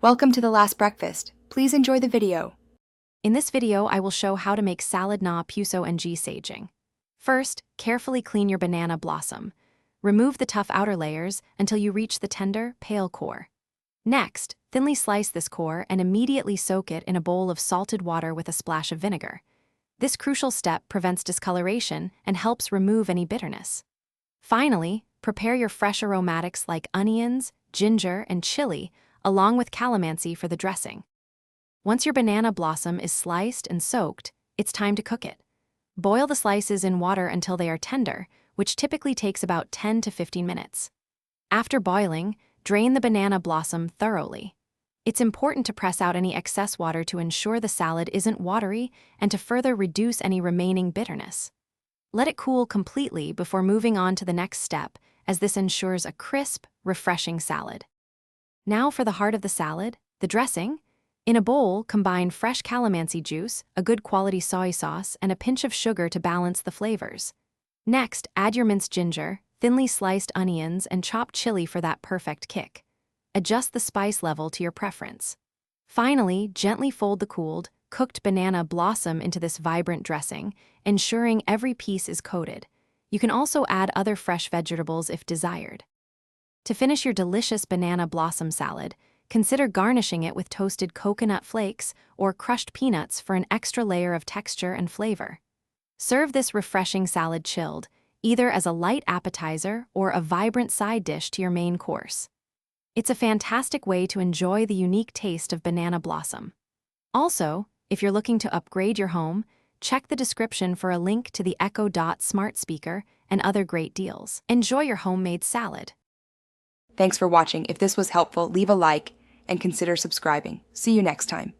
Welcome to the last breakfast. Please enjoy the video. In this video, I will show how to make salad na puso and saging. First, carefully clean your banana blossom. Remove the tough outer layers until you reach the tender, pale core. Next, thinly slice this core and immediately soak it in a bowl of salted water with a splash of vinegar. This crucial step prevents discoloration and helps remove any bitterness. Finally, prepare your fresh aromatics like onions, ginger, and chili, along with calamansi for the dressing. Once your banana blossom is sliced and soaked, it's time to cook it. Boil the slices in water until they are tender, which typically takes about 10 to 15 minutes. After boiling, drain the banana blossom thoroughly. It's important to press out any excess water to ensure the salad isn't watery and to further reduce any remaining bitterness. Let it cool completely before moving on to the next step, as this ensures a crisp, refreshing salad. Now for the heart of the salad, the dressing. In a bowl, combine fresh calamansi juice, a good quality soy sauce, and a pinch of sugar to balance the flavors. Next, add your minced ginger, thinly sliced onions, and chopped chili for that perfect kick. Adjust the spice level to your preference. Finally, gently fold the cooled, cooked banana blossom into this vibrant dressing, ensuring every piece is coated. You can also add other fresh vegetables if desired. To finish your delicious banana blossom salad, consider garnishing it with toasted coconut flakes or crushed peanuts for an extra layer of texture and flavor. Serve this refreshing salad chilled, either as a light appetizer or a vibrant side dish to your main course. It's a fantastic way to enjoy the unique taste of banana blossom. Also, if you're looking to upgrade your home, check the description for a link to the Echo Dot smart speaker and other great deals. Enjoy your homemade salad. Thanks for watching. If this was helpful, leave a like and consider subscribing. See you next time.